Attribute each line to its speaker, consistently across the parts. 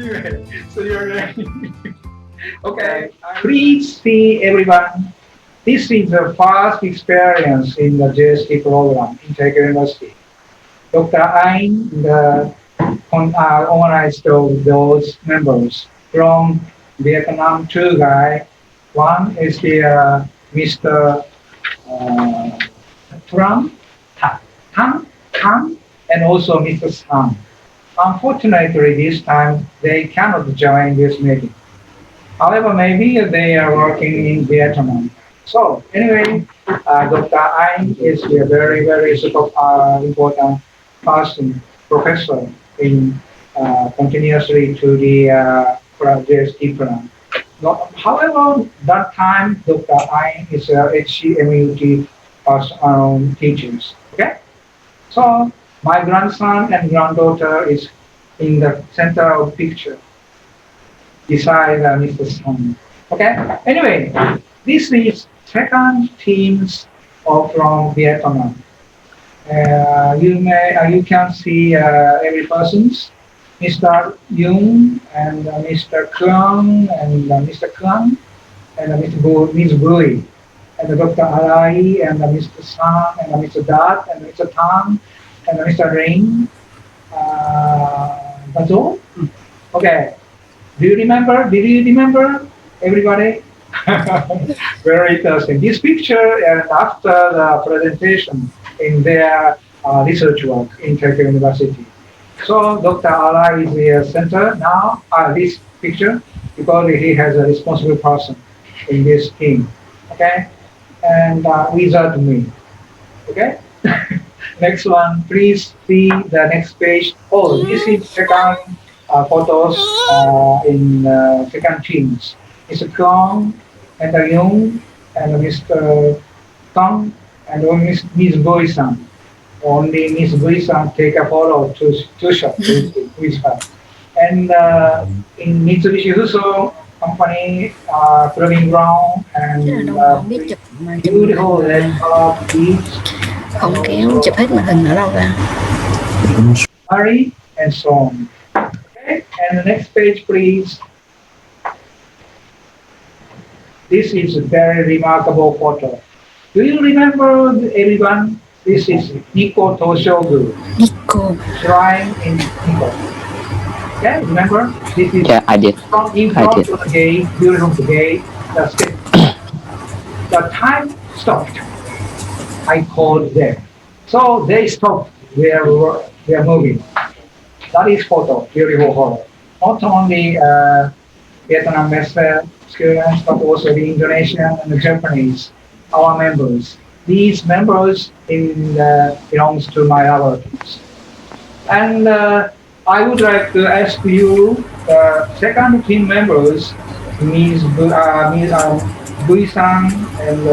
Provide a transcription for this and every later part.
Speaker 1: anyway, so you're ready. Okay, please see everyone. This is the first experience in the JST program in Teikyo University. Dr. Ain, the organized those members from Vietnam, two guys. One is the Mr. Uh, Trump, Tan, and also Mr. Sam. Unfortunately, this time they cannot join this meeting. However, maybe they are working in Vietnam. So anyway, Dr. Ain is a very, very super important person, professor in continuously to the JST program. However, that time Dr. Ain is a HCMUT teachers. Okay, so my grandson and granddaughter is in the center of picture beside Mr. Sun. Okay. Anyway, this is second teams of from Vietnam. You can see every person's Mr. Yoon and Mr. Kang and Mr. Kang and Ms. Bui and Dr. Alai and Mr. Sang and Mr. Dat and Mr. Tang and Mr. Rain. That's all. Okay. Do you remember? Did you remember everybody? Very interesting. This picture and after the presentation in their research work in Teikyo University. So Dr. Ala is the center now, this picture, because he has a responsible person in this team. Okay? And without me. Okay? Next one, please see the next page. Oh, this is second photos in second teams. Mr. Kong and Young and Mr. Kong and Ms. Boy-san. Only Ms. Boy-san take a photo two shot with her. And in Mitsubishi Fuso company, proving ground and beautiful red color beach.
Speaker 2: Không kéo chụp hết màn hình ở đâu ra.
Speaker 1: Murray and so on. Okay, and the next page, please. This is a very remarkable photo. Do you remember everyone? This is Nikko Toshogu.
Speaker 2: Nico.
Speaker 1: Shrine in Nikko. Okay, remember? This is
Speaker 3: I did.
Speaker 1: In front of the gate, beautiful gate. That's it. The time stopped. I called them. So they stopped their moving. That is photo, beautiful photo. Not only Vietnamese students, but also the Indonesian and the Japanese, our members. These members belongs to my relatives. And I would like to ask you, second team members, Ms. Bui-san and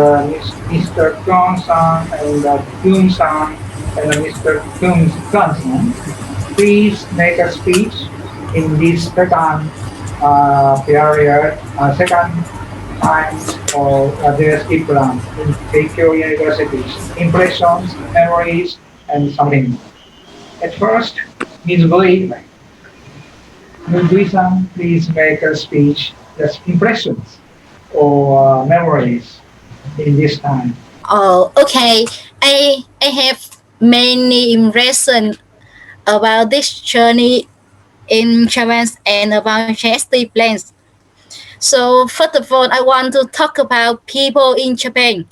Speaker 1: Mr. Kyung-san and Yoon-san and Mr. Kyung-san, please make a speech in this second period, second time for their speed plan in Teikyo University. Impressions, memories, and something more. At first, Ms. Bui-san, please make a speech, just impressions or memories in this time.
Speaker 2: Oh, okay. I have many impressions about this journey in Japan and about JST plans. So first of all, I want to talk about people in Japan.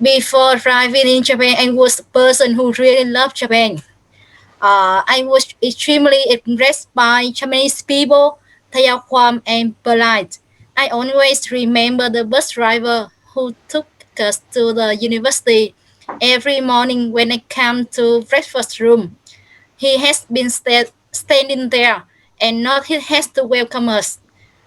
Speaker 2: Before arriving in Japan, I was a person who really loved Japan. I was extremely impressed by Japanese people. They are warm and polite. I always remember the bus driver who took us to the university every morning when I come to breakfast room. He has been standing there and not he has to welcome us.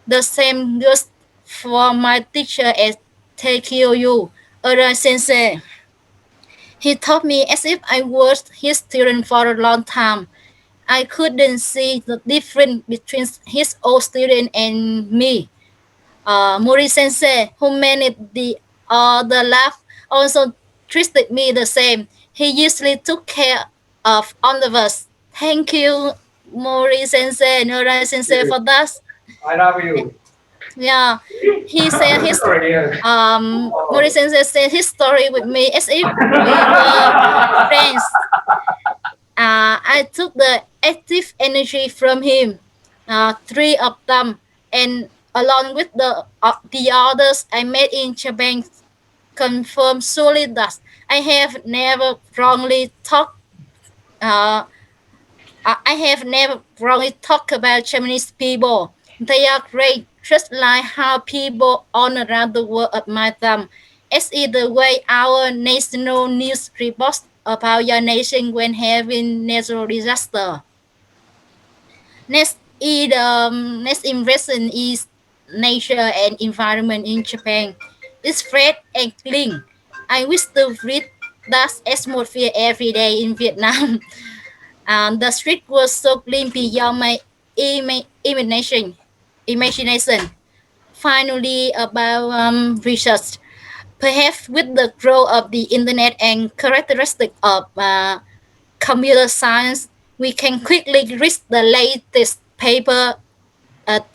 Speaker 2: The same goes for my teacher at Teikyo U, Ura Sensei. He taught me as if I was his student for a long time. I couldn't see the difference between his old student and me. Mori Sensei, who managed the lab, also treated me the same. He usually took care of all of us. Thank you, Mori Sensei, Nora Sensei for that.
Speaker 1: I love you.
Speaker 2: Yeah, he said his
Speaker 1: Sorry, yes.
Speaker 2: Mori
Speaker 1: Oh.
Speaker 2: Sensei said his story with me as if we were friends. I took the active energy from him, three of them, and along with the others I met in Japan, confirm solely that I have never wrongly talked. Uh, I have never wrongly talked about Japanese people. They are great, just like how people all around the world admire them. As is the way our national news reports about your nation when having natural disaster. Next impression is nature and environment in Japan. It's fresh and clean. I wish to read that atmosphere every day in Vietnam. The street was so clean beyond my imagination. Imagination. Finally, about research. Perhaps with the growth of the internet and characteristic of computer science, we can quickly reach the latest paper at,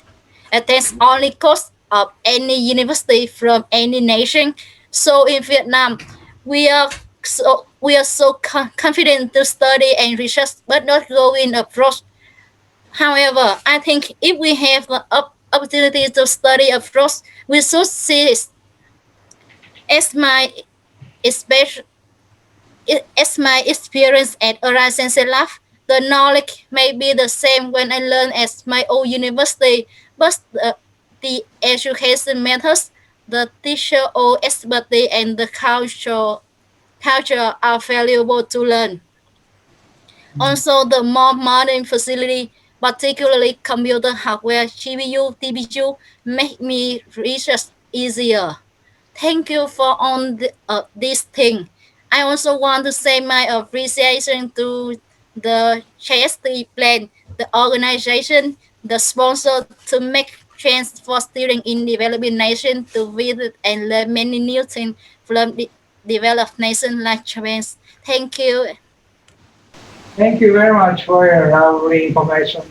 Speaker 2: at the only cost of any university from any nation. So in Vietnam, we are so confident to study and research, but not going abroad. However, I think if we have the opportunity to study abroad, we should see it as my especially as my experience at Horizon Lab. The knowledge may be the same when I learn at my own university, but the education methods, the teacher or expertise, and the culture are valuable to learn. Also, the more modern facility, particularly computer hardware, GPU, TPU, make me research easier. Thank you for on this thing. I also want to say my appreciation to the CHST plan, the organization, the sponsor to make chance for students in developing nations to visit and learn many new things from the developed nations like Japan. Thank you.
Speaker 1: Thank you very much for your lovely information,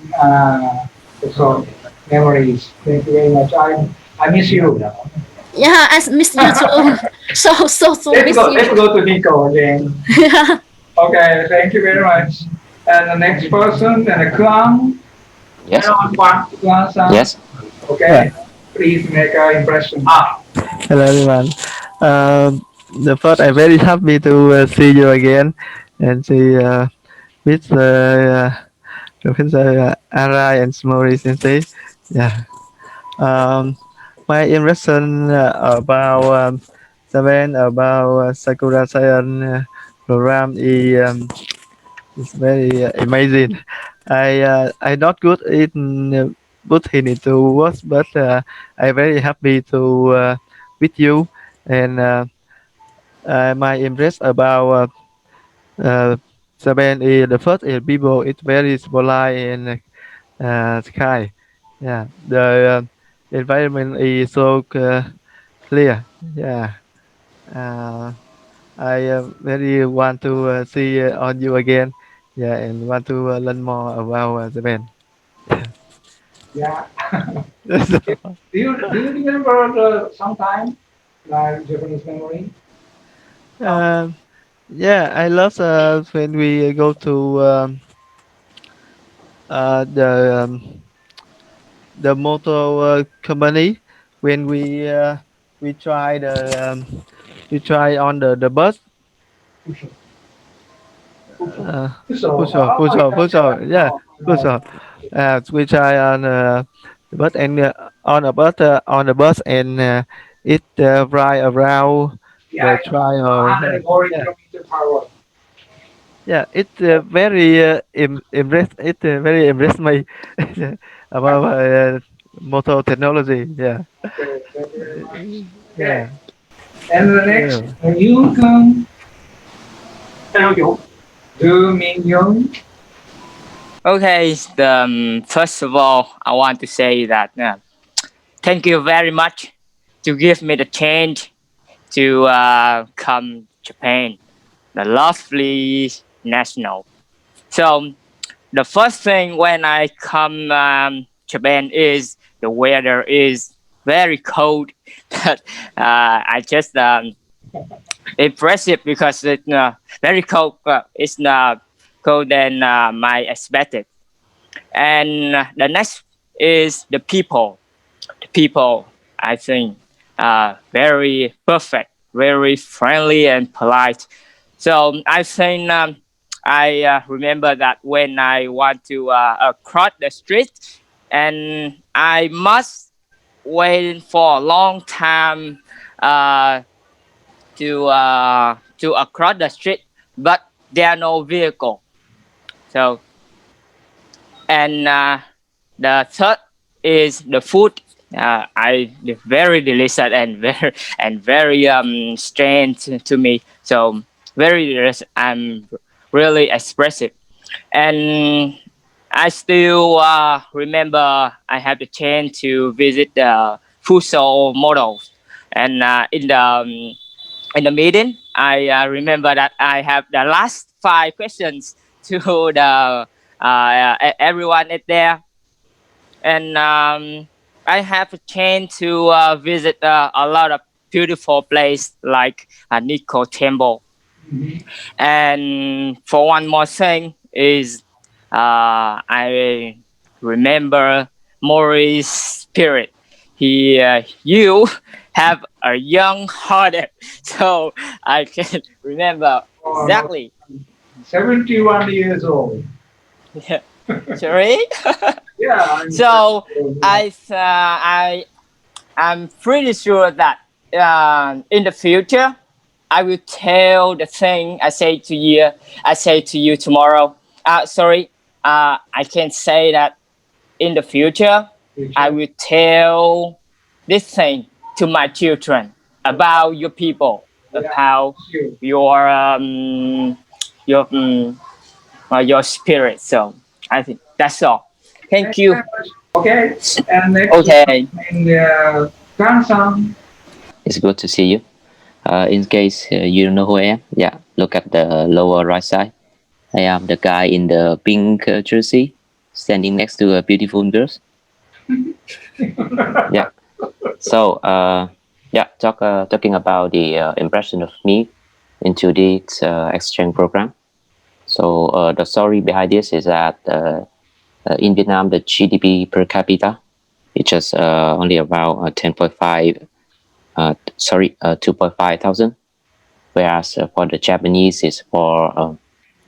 Speaker 1: so memories. Thank you very much. I miss you.
Speaker 2: Yeah, I miss you too. So
Speaker 1: Let's
Speaker 2: miss
Speaker 1: go.
Speaker 2: you.
Speaker 1: Let's go to Nico again.
Speaker 2: Yeah.
Speaker 1: Okay. Thank you very much. And the next person, and Kuang.
Speaker 3: Yes.
Speaker 1: Hello, Kuang. Kuang-san.
Speaker 3: Yes.
Speaker 1: Okay.
Speaker 4: Yeah.
Speaker 1: Please make an impression. Ah.
Speaker 4: Hello everyone. The first, I'm very happy to see you again and see with Professor Arai and Mori Sensei. Yeah. Um, my impression about Sakura Science Program is very amazing. I not good in put it into words, but I very happy to with you and my impress about Japan is the first is people. It's very polite and sky. Yeah, the environment is so clear. Yeah, uh, I very want to see on you again. Yeah, and want to learn more about Japan.
Speaker 1: Yeah.
Speaker 4: That's
Speaker 1: Okay.
Speaker 4: all.
Speaker 1: Do you remember the sometime like Japanese memory? Some.
Speaker 4: Um, yeah, I love when we go to the motor company when we try we try on the bus. Uh,
Speaker 1: So, oh, yeah,
Speaker 4: push
Speaker 1: yeah.
Speaker 4: off, yeah,
Speaker 1: Oh,
Speaker 4: push
Speaker 1: no.
Speaker 4: off. We try on the bus and on the bus and it fly around the
Speaker 1: Yeah,
Speaker 4: trial. Yeah,
Speaker 1: 100 more
Speaker 4: yeah,
Speaker 1: kilometer per hour.
Speaker 4: yeah. It very impress. It very impress me about motor technology. Yeah,
Speaker 1: Okay, thank you very much. Okay,
Speaker 4: yeah.
Speaker 1: and the next,
Speaker 4: Yeah.
Speaker 1: you can do Mingyon.
Speaker 3: Okay. First of all, I want to say that thank you very much to give me the chance to come Japan, the lovely national. So the first thing when I come Japan is the weather is very cold. But I just impressive because it's very cold. It's cold than my expected. And the next is the people. The people, I think, very perfect, very friendly and polite. So I think I remember that when I want to cross the street, and I must wait for a long time uh, to across the street, but there are no vehicle. So and the third is the food. I very delicious and very strange to me. So I'm really expressive, and I still remember I had the chance to visit the Fuso models, and in the meeting, I remember that I have the last five questions to the everyone is there, and I have a chance to visit a lot of beautiful place like Nikko Temple.
Speaker 1: Mhm.
Speaker 3: And for one more thing is I remember Mori's spirit. You have a young hearted, so I can remember
Speaker 1: Oh,
Speaker 3: exactly.
Speaker 1: 71 years old.
Speaker 3: Sorry.
Speaker 1: Yeah, I'm
Speaker 3: So
Speaker 1: 71. Yeah.
Speaker 3: I'm pretty sure that in the future I will tell the thing I say to you tomorrow. Sorry, I can say that in the future I
Speaker 1: Future.
Speaker 3: will tell this thing to my children about your people,
Speaker 1: Yeah.
Speaker 3: about
Speaker 1: You.
Speaker 3: your your your spirit. So I think that's all.
Speaker 1: Thank
Speaker 3: Thank
Speaker 1: you very
Speaker 3: you.
Speaker 1: much. Okay. And next we have
Speaker 3: Okay.
Speaker 1: in Kansan.
Speaker 5: It's good to see you. In case you don't know who I am, yeah, look at the lower right side. I am the guy in the pink jersey standing next to a beautiful girl. Yeah. So, yeah, talking about the impression of me into this exchange program. So, the story behind this is that in Vietnam, the GDP per capita is just only about 10.5, 2.5 thousand, whereas for the Japanese is for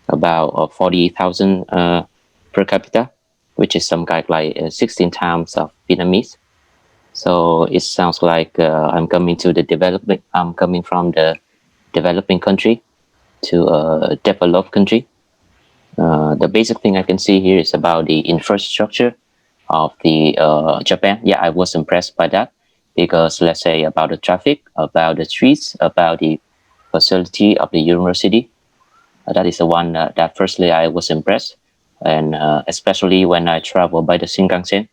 Speaker 5: about 40,000 per capita, which is some kind like 16 times of Vietnamese. So it sounds like I'm coming to the development. I'm coming from the developing country to a developed country. The basic thing I can see here is about the infrastructure of the Japan. Yeah, I was impressed by that because let's say about the traffic, about the streets, about the facility of the university. That is the one that firstly I was impressed, and especially when I travel by the Shinkansen,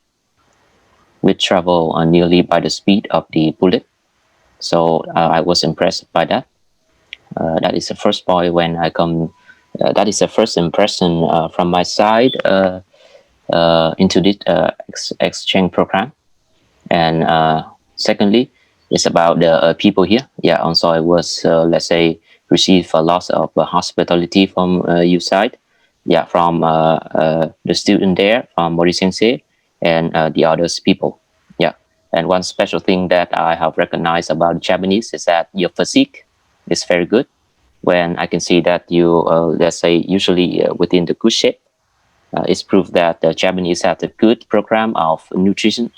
Speaker 5: which travel nearly by the speed of the bullet. So I was impressed by that. That is the first point when I come. That is the first impression from my side into this exchange program. And secondly, it's about the people here. Yeah, also I was let's say receive a lot of hospitality from you side. Yeah, from the student there, from Mori Sensei, and the others people. Yeah, and one special thing that I have recognized about Japanese is that your physique is very good. When I can see that you, let's say, usually within the good shape, it's proof that the Japanese have a good program of nutrient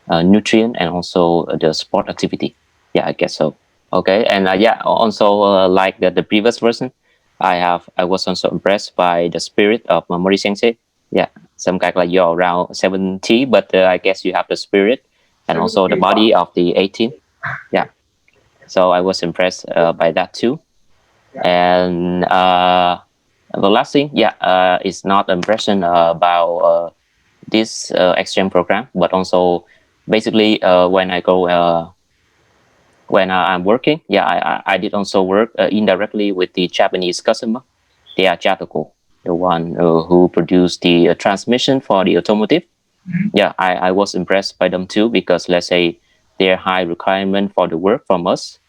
Speaker 5: and also the sport activity. Yeah, I guess so. Okay, and yeah, also like the previous version, I was also impressed by the spirit of Mori Sensei. Yeah, some guy like you're around 70, but I guess you have the spirit and also the
Speaker 1: 71.
Speaker 5: body of the 18. Yeah, so I was impressed by that too.
Speaker 1: Yeah.
Speaker 5: And the last thing, yeah, is not impression about this exchange program, but also basically when I go when I'm working, yeah, I did also work indirectly with the Japanese customer. They are Jatoko. the one who produced the transmission for the automotive. Yeah, I was impressed by them too, because let's say their high requirement for the work from us,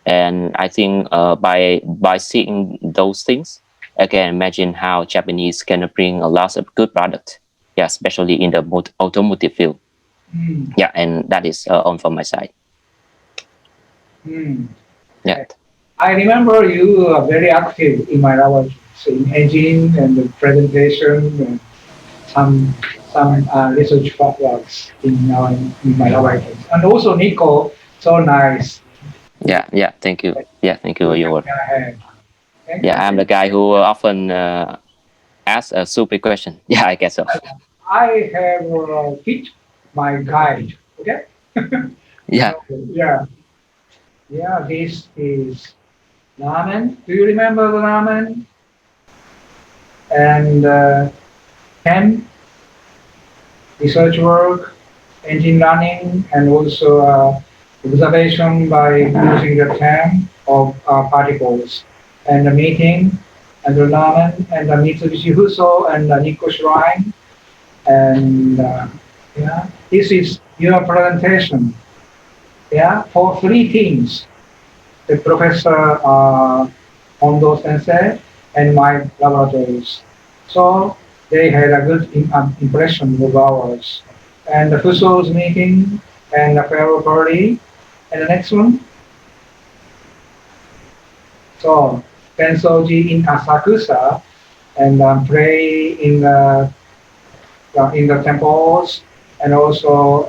Speaker 5: and I think by seeing those things, I can imagine how Japanese can bring a lot of good product. Yeah, especially in the automotive field.
Speaker 1: Mm.
Speaker 5: Yeah, and that is on from my side.
Speaker 1: Mm.
Speaker 5: Yeah.
Speaker 1: I remember you are very active in my laboratories, in engine and the presentation and some research works in my laboratories. And also Nico, so nice.
Speaker 5: Yeah. Thank you. Yeah, thank you for your work.
Speaker 1: Thank
Speaker 5: Yeah,
Speaker 1: you.
Speaker 5: I'm the guy who often asks a stupid question. Yeah, I guess so.
Speaker 1: I have fit my guide. Okay.
Speaker 5: Yeah.
Speaker 1: Yeah. Yeah. This is ramen. Do you remember the ramen? And pen, research work, engine running, and also observation by using the term of particles, and the meeting, and the ramen, and the Mitsubishi Fuso, and the Nikko Shrine, and yeah, this is your presentation. Yeah, for three teams, the Professor Hondo Sensei and my laboratories. So they had a good impression of ours. And the Fuso's meeting and the farewell party. And the next one, so Tensoji in Asakusa and pray in the temples, and also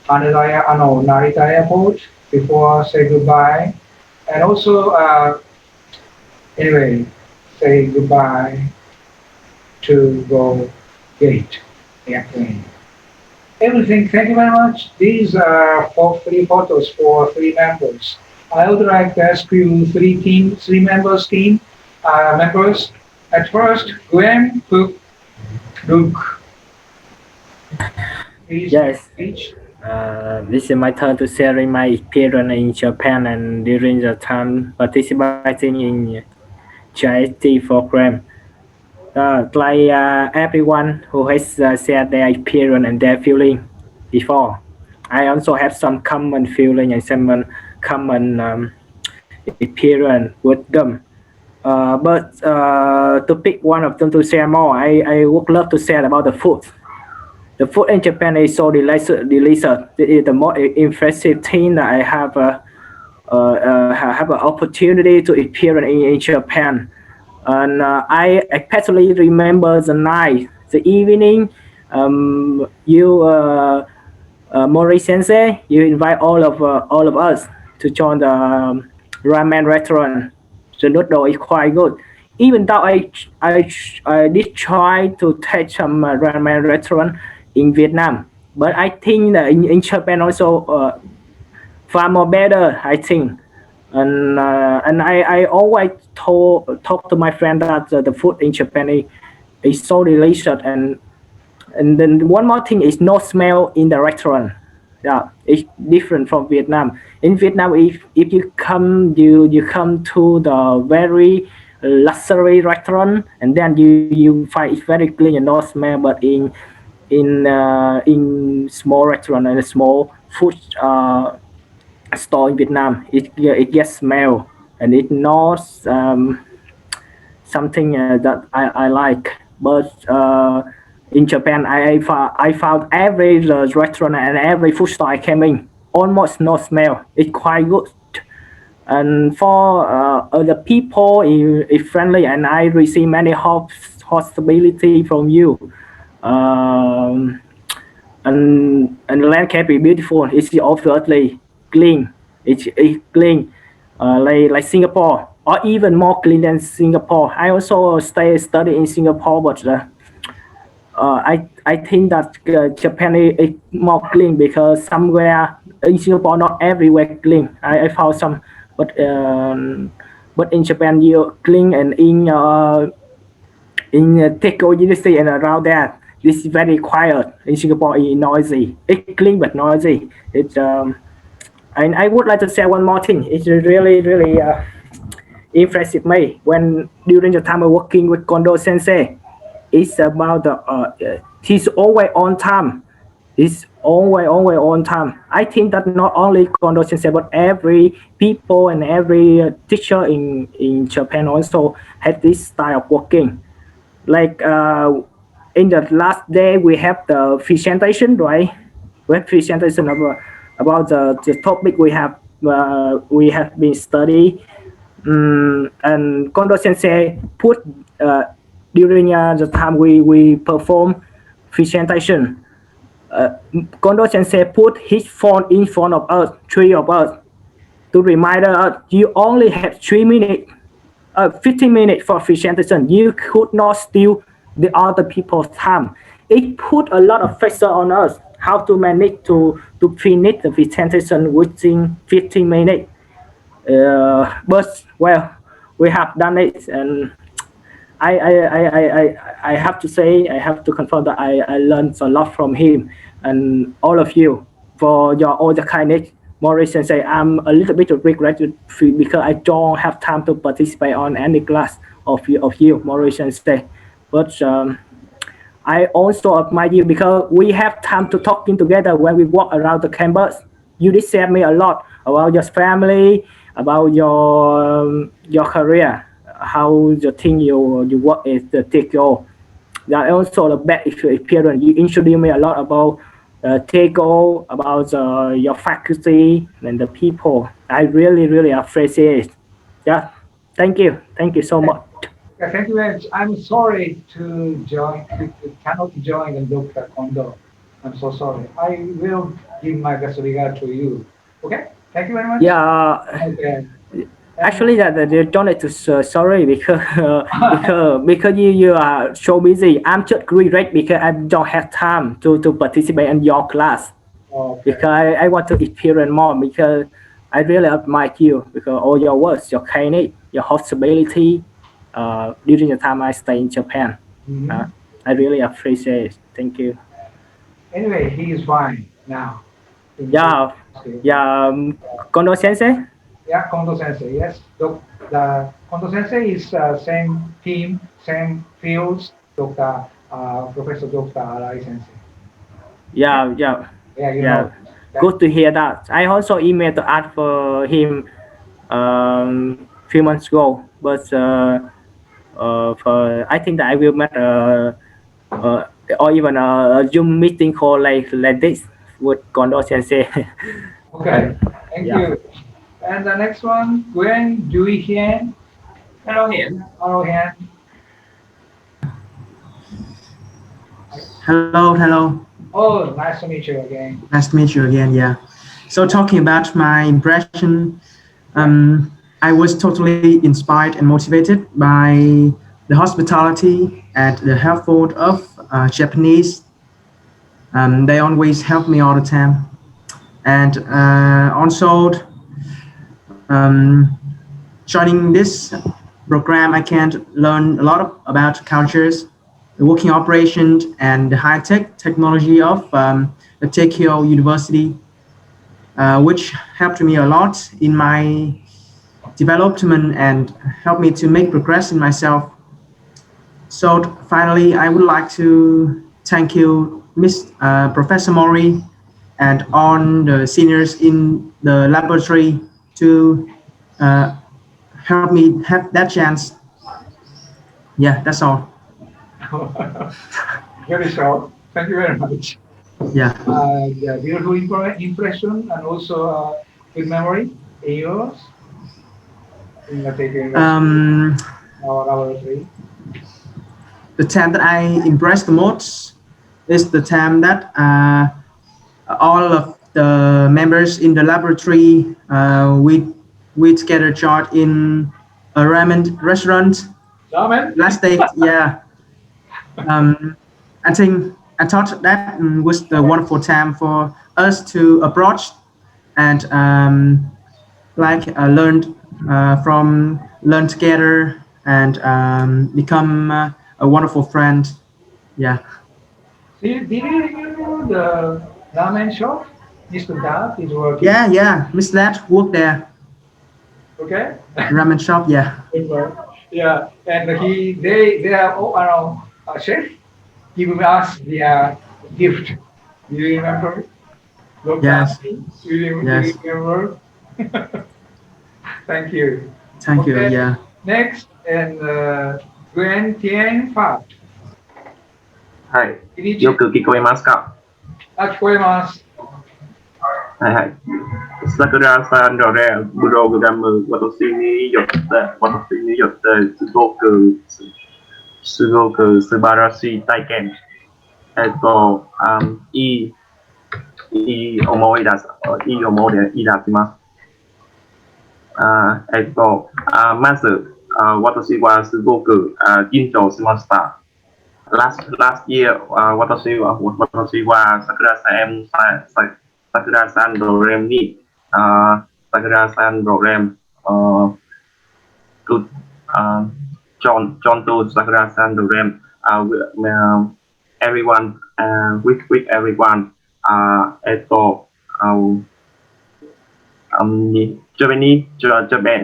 Speaker 1: Narita Airport before say goodbye. And also anyway, say goodbye to go gate airplane. Everything. Thank you very much. These are for three photos for three members. I would like to ask you three members team members. At first, Gwen, Cook, Luke. Please
Speaker 6: Yes,
Speaker 1: speech.
Speaker 6: this is my turn to sharing my experience in Japan and during the time participating in GIST program. Like everyone who has shared their experience and their feeling before, I also have some common feeling and some common experience with them. But to pick one of them to share more, I would love to share about the food. The food in Japan is so delicious. It is the most impressive thing that I have an opportunity to experience in Japan. And I especially remember the night, the evening. Mori Sensei, you invite all of us to join the ramen restaurant. The noodle is quite good. Even though I did try to taste some ramen restaurant in Vietnam, but I think that in Japan also far more better. I think, and I always talk to my friend that the food in Japan is so delicious, and then one more thing is no smell in the restaurant. Yeah, it's different from Vietnam. In Vietnam, if you come to the very luxury restaurant, and then you find it's very clean and no smell. But in small restaurant and small food store in Vietnam, it gets smell, and it not something that I like. But in Japan, I found every restaurant and every food store I came in almost no smell. It's quite good. And for other people, it's friendly, and I receive many hospitality from you. Um, and the landscape is beautiful. It's obviously clean. It's clean, like Singapore, or even more clean than Singapore. I also study in Singapore, but I think that Japan is more clean because somewhere in Singapore, not everywhere clean. I found some, but in Japan you clean, and in Teikyo University and around that, it's very quiet. In Singapore, it's noisy. It's clean but noisy. And I would like to say one more thing. It's really impressed me when during the time of working with Kondo Sensei. It's about the he's always on time. He's always on time. I think that not only Kondo Sensei but every people and every teacher in Japan also have this style of working. Like in the last day we have the presentation, right? We have presentation about the topic we have been studying. And Kondo Sensei put uh, during the time we perform presentation. Kondo Sensei put his phone in front of us, three of us, to remind us you only have 3 minutes, 15 minutes for presentation. You could not steal the other people's time. It put a lot of pressure on us how to manage to finish the presentation within 15 minutes. But well, we have done it, and I have to say, I have to confirm that I learned a lot from him and all of you for your all the kindness. Mori Sensei, I'm a little bit regretted because I don't have time to participate on any class of you, Mori Sensei. But I also admire you because we have time to talking together when we walk around the campus. You did share me a lot about your family, about your career, how you think you work at the Teikyo. That also the best experience. You introduced me a lot about Teikyo, about your faculty and the people. I really appreciate it. Yeah, thank you so much.
Speaker 1: Yeah, thank you very much. I'm sorry to cannot join the Dr. Kondo. I'm so sorry. I will give my best regard to you. Okay? Thank you very much.
Speaker 6: Yeah,
Speaker 1: Okay.
Speaker 6: actually, that don't need to sorry because because you are so busy. I'm just regret because I don't have time to participate in your class
Speaker 1: Okay.
Speaker 6: because I want to experience more because I really admire you because all your words, your kindness, your hospitality during the time I stay in Japan. Uh,
Speaker 1: Mhm.
Speaker 6: I really appreciate it. Thank you.
Speaker 1: Anyway, he is fine now.
Speaker 6: Yeah, yeah, Kondo Sensei.
Speaker 1: Yeah, Kondo Sensei. Yes, the Kondo Sensei is same team, same fields. Dr. Professor Dr. Arai Sensei. Okay?
Speaker 6: Yeah, yeah,
Speaker 1: Yeah, you
Speaker 6: yeah.
Speaker 1: know. Okay?
Speaker 6: Good to hear that. I also emailed to ask for him few months ago, but for I think that I will make uh, or even a Zoom meeting call like this with Kondo Sensei.
Speaker 1: Okay.
Speaker 6: And
Speaker 1: Thank
Speaker 6: yeah,
Speaker 1: you. And the next one, Gwen Dui Hien.
Speaker 7: Hello Hiển.
Speaker 1: Hello, Hien.
Speaker 7: Hello.
Speaker 1: Oh, nice to meet you again.
Speaker 7: Nice to meet you again. Yeah. So talking about my impression,
Speaker 1: Yeah.
Speaker 7: I was totally inspired and motivated by the hospitality and the helpful of Japanese. They always help me all the time, and also um, joining this program, I can learn a lot about cultures, the working operations, and the high tech technology of the Teikyo University, which helped me a lot in my development and helped me to make progress in myself. So finally, I would like to thank you, Miss Professor Mori, and all the seniors in the laboratory to uh, help me have that chance. Yeah, that's all.
Speaker 1: Very short. Thank you very much.
Speaker 7: Yeah.
Speaker 1: Yeah, beautiful impression and also good memory in yours in the Teikyo University,
Speaker 7: Um,
Speaker 1: our laboratory.
Speaker 7: the time that I impressed the most is the time that all of the members in the laboratory we together joined in a ramen restaurant
Speaker 1: Ramen?
Speaker 7: last day. Yeah. Um, I thought that was the wonderful time for us to approach and learn learn together and become a wonderful friend. Yeah.
Speaker 1: Did you remember the ramen shop? Mr. Dad is working.
Speaker 7: Yeah. Miss Lad worked there.
Speaker 1: Okay.
Speaker 7: Ramen shop, yeah.
Speaker 1: Yeah, and they are all around chef giving us the gift. Do you remember? Look at
Speaker 7: Yes,
Speaker 1: me. Do you
Speaker 7: yes.
Speaker 1: remember? Thank you.
Speaker 7: Thank you,
Speaker 1: Okay,
Speaker 7: yeah.
Speaker 1: next and Gwen Tien Fa.
Speaker 8: はい。よ
Speaker 1: Inichi
Speaker 8: く聞こえますか？
Speaker 1: Achikoimasu.
Speaker 8: はいはい。桜さんのね、プログラム、私によってすごく素晴らしい体験。いいい思い出す、いい思い出します。まず、私はすごく緊張しました。last year, 私は桜さんプログラム、to John to Sakura Science Program, everyone, with everyone,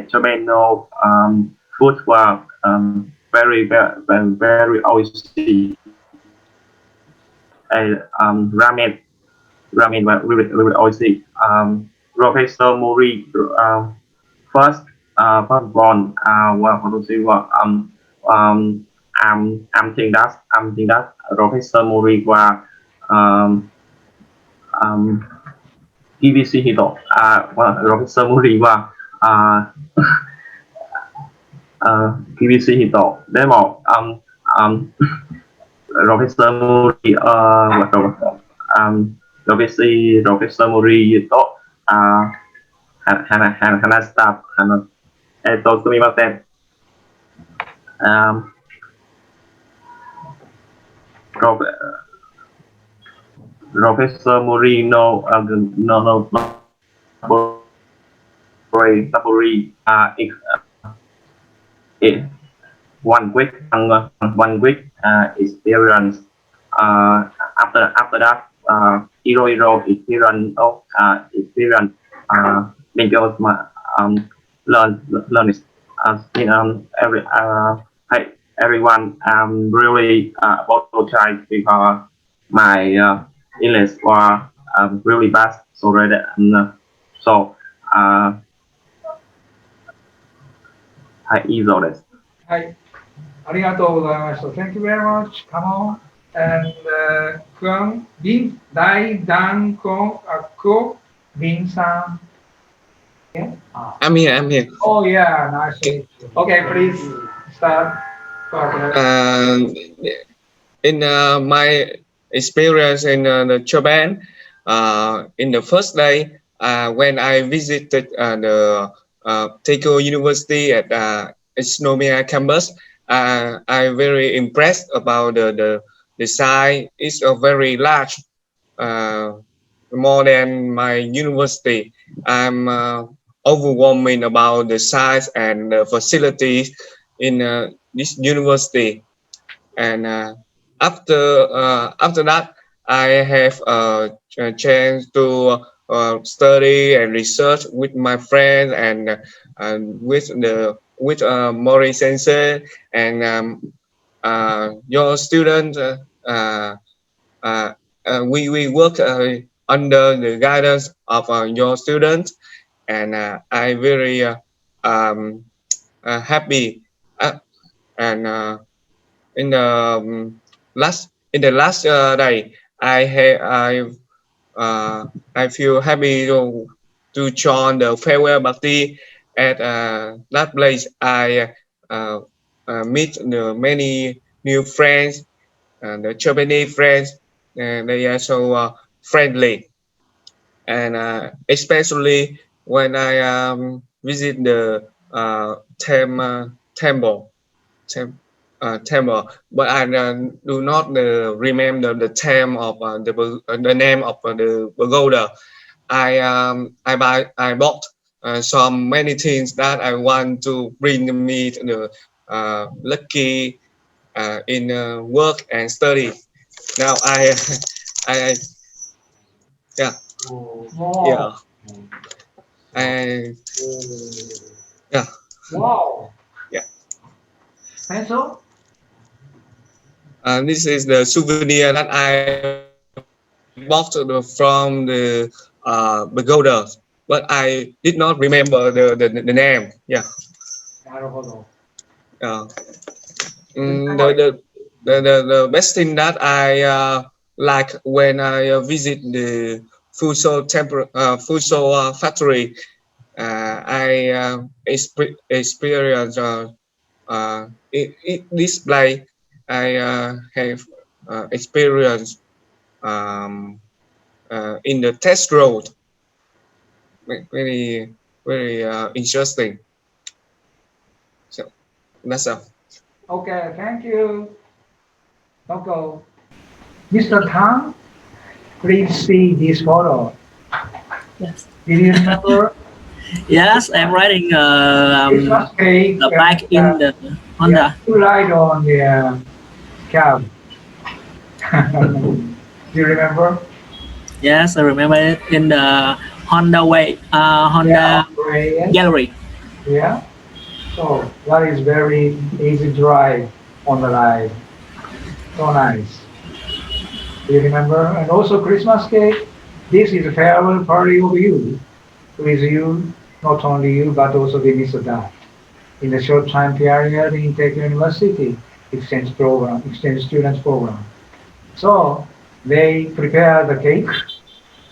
Speaker 8: Japan no food were very oily. Ramen were really oily. Professor Mori, first born, what to say, I'm think that Professor Mori was PVC Hito, Professor Mori was PVC Hito. Demo, Professor Mori, Professor Mori Hito, Hana staff, Hana, すみません。Professor Mori no laboratory one week experience. After that, Hero experience experience because learn every everyone really apologize because my English was really bad. So I easily this.
Speaker 1: はい。ありがとうございました。Thank you very much. Come on. And Kun Bin Dai Dan Ko Ko Bin San. Yeah?
Speaker 9: I'm here. I'm here.
Speaker 1: Oh yeah, nice. Okay, please start.
Speaker 9: In my experience in Japan, in the first day when I visited the Teikyo University at Ichinomiya campus, I'm very impressed about the size. It's a very large, more than my university. I'm overwhelming about the size and the facilities in this university. And after that, I have a chance to study and research with my friends and with Mori Sensei and your students. We work under the guidance of your students, and I very happy. And in the last day, I feel happy to join the farewell party at that place. I meet many new friends, the Japanese friends, and they are so friendly. And especially when I visit the temple, but I do not remember the name of the name of the pagoda. I bought some many things that I want to bring me to the lucky in work and study. Now I yeah
Speaker 1: Oh.
Speaker 9: yeah I Yeah.
Speaker 1: Wow.
Speaker 9: Yeah.
Speaker 1: Pencil?
Speaker 9: This is the souvenir that I bought from the pagoda, but I did not remember the name. Yeah.
Speaker 1: なるほど。
Speaker 9: Uh, the best thing that I like when I visit the Fuso factory, I experience display. I have experience in the test road. Very very interesting. So that's all.
Speaker 1: Okay, thank you. Toko. Mr. Tang, please see this photo.
Speaker 10: Yes.
Speaker 1: Did you remember?
Speaker 10: Yes, I'm riding
Speaker 1: Christmas cake.
Speaker 10: a bike in the Honda.
Speaker 1: You ride on the cab. Do you remember?
Speaker 10: Yes, I remember it in the Honda Honda
Speaker 1: Yes.
Speaker 10: gallery.
Speaker 1: Yeah. So that is very easy drive on the ride. So nice. Do you remember? And also Christmas cake. This is a farewell party of you, with you, not only you, but also the Mr. Dad. In the short time period in Teikyo University exchange program, exchange students program. So they prepare the cake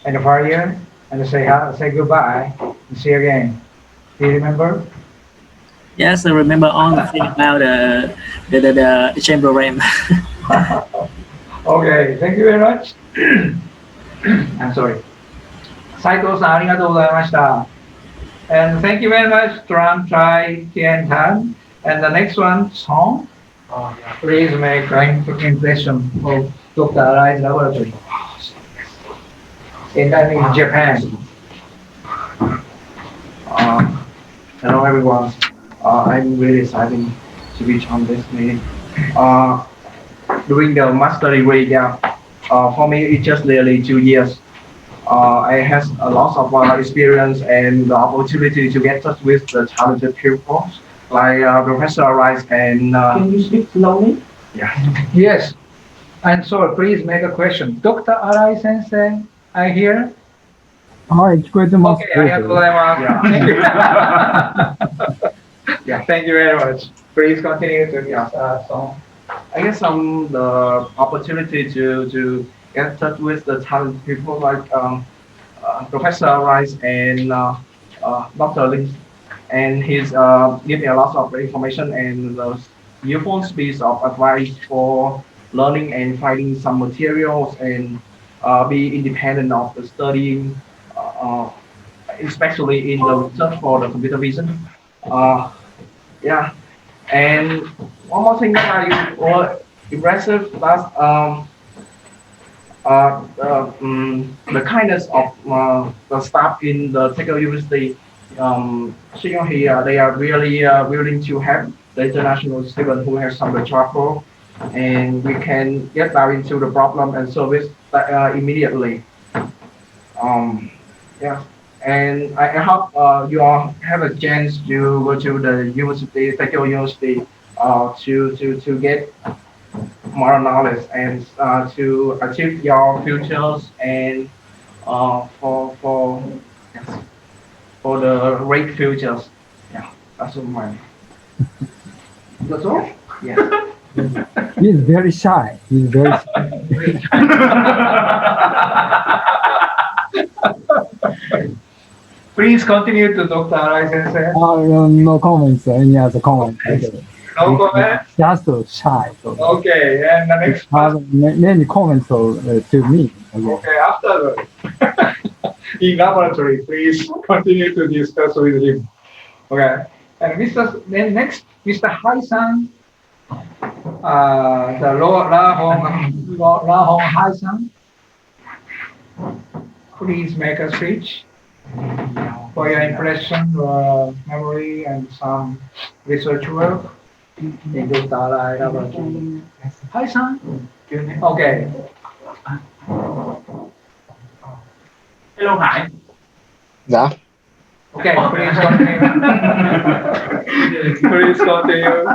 Speaker 1: and the fire and say goodbye and see you again. Do you remember?
Speaker 10: Yes, I remember all the thing about the exchange program.
Speaker 1: Okay, thank you very much. I'm sorry. 斉藤さんありがとうございました。And thank you very much, Tran, Chai, Tian, Tan. And the next one, Song. Please make an impression of Dr. Arai's laboratory in Japan.
Speaker 11: Hello everyone. I'm really excited to be on this meeting. During the master degree, for me it's just nearly 2 years. I had a lot of experience and the opportunity to get touch with the talented pupils like Professor Rice and.
Speaker 1: Can you speak slowly?
Speaker 11: Yeah.
Speaker 1: Yes. And so please make a question. Dr. Arai Sensei, I hear.
Speaker 12: はい、聞こえてます。
Speaker 1: Okay, ありがとうございます。Yeah, thank you very much. Please continue to song.
Speaker 11: I guess the opportunity to get in touch with the talented people like Professor Rice and Dr. Lee, and he's give me a lot of information and useful piece of advice for learning and finding some materials and be independent of the studying, especially in the research for the computer vision. Yeah, and one more thing that I was impressive that's the kindness of the staff in the Teikyo University. Sitting here, they are really willing to help the international student who has some trouble, and we can get down into the problem and solve it immediately. Yeah, and I hope you all have a chance to go to the university, Teikyo University, to get more knowledge and to achieve your futures and yes, for the great futures. Yeah, that's all mine. That's all? Yeah.
Speaker 12: He's very shy. He's very shy.
Speaker 1: Please continue to Dr. Arai Sensei.
Speaker 12: No comments. Any other comments? Okay.
Speaker 1: No comments?
Speaker 12: Just shy. So.
Speaker 1: Okay, and the next one.
Speaker 12: Many comments to me.
Speaker 1: Okay, after in laboratory, please continue to discuss with him. Okay, and next, Mr. Hai-san, the La Hong Hai-san, please make a speech for your impression, memory, and some research work in Dr. Arai laboratory. Hai-san, okay.
Speaker 13: Hello Hải.
Speaker 14: Dạ.
Speaker 1: Okay, please continue. Please continue.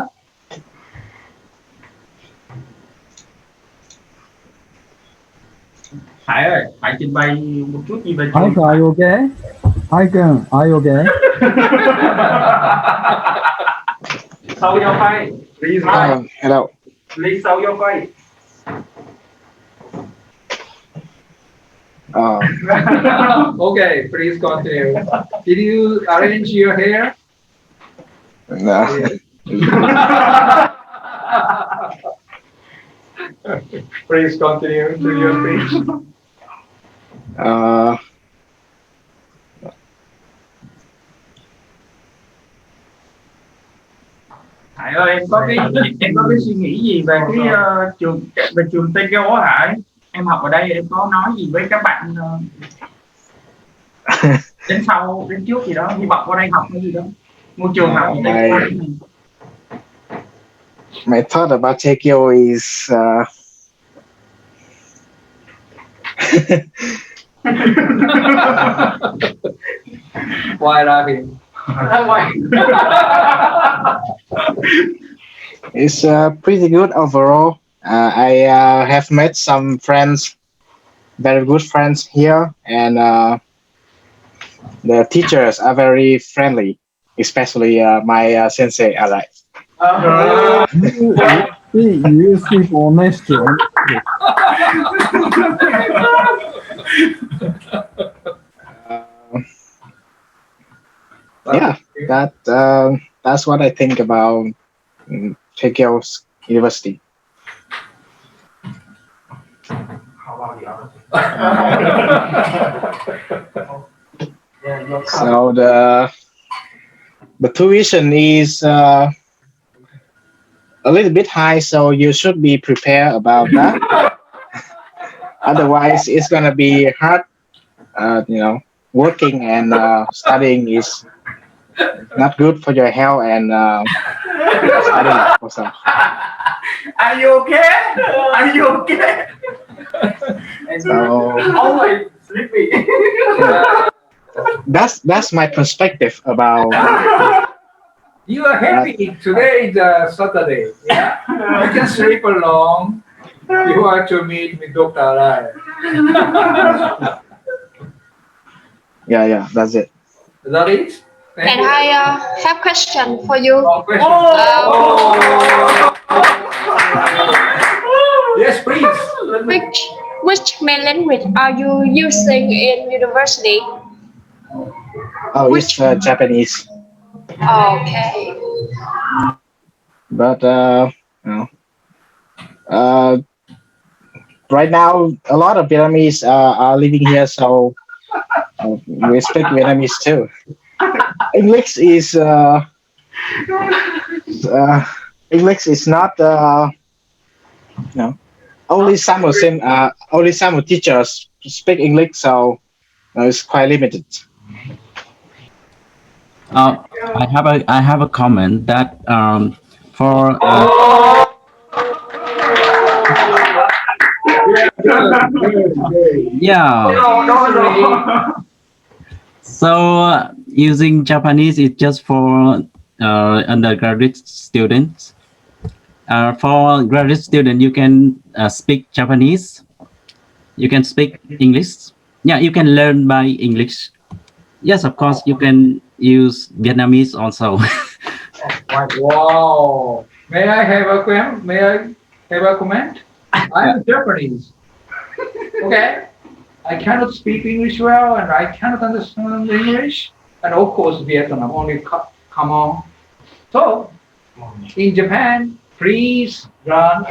Speaker 13: Hải ơi, Hải trình bày một chút gì về
Speaker 12: Are you okay? Are you okay?
Speaker 13: Show your face. Please,
Speaker 14: Hello.
Speaker 13: please show your face.
Speaker 1: Okay, please continue. Did you arrange your hair?
Speaker 14: No.
Speaker 1: Please continue to your speech.
Speaker 13: Hải ơi, em có cái suy nghĩ gì về cái trường Teikyo hả Hải? Em học ở đây em có nói gì với các bạn đến sau đến trước gì đó, hy vọng qua đây học cái gì đó, môi trường học
Speaker 14: My thought about Teikyo is
Speaker 1: Why laughing?
Speaker 14: It's pretty good overall. I have met some friends, very good friends here, and the teachers are very friendly, especially my sensei. I like.
Speaker 12: You speak honest.
Speaker 14: Yeah, that's what I think about Teikyo University. So the tuition is a little bit high, so you should be prepared about that. Otherwise, it's gonna be hard. Working and studying is not good for your health and studying also.
Speaker 13: Are you okay? Are you okay?
Speaker 14: So
Speaker 13: Always sleepy.
Speaker 14: that's my perspective about.
Speaker 1: You are happy. Today is Saturday. Yeah, you can sleep along. You are to meet with Dr. Rai.
Speaker 14: Yeah, that's it.
Speaker 1: Is that it?
Speaker 15: Can I have question for you?
Speaker 1: Yes, please.
Speaker 15: Which main language are you using in university?
Speaker 14: Oh, it's Japanese.
Speaker 15: Okay.
Speaker 14: But right now a lot of Vietnamese are living here, so we speak Vietnamese too. English is not only some teachers speak English, so it's quite limited.
Speaker 16: I have a comment that for so using Japanese is just for undergraduate students. For graduate student, you can speak Japanese. You can speak English. Yeah, you can learn by English. Yes, of course, you can use Vietnamese also.
Speaker 1: Wow. May I have a comment? I'm Japanese. Okay. I cannot speak English well, and I cannot understand English, and of course Vietnam only come on. So in Japan, please learn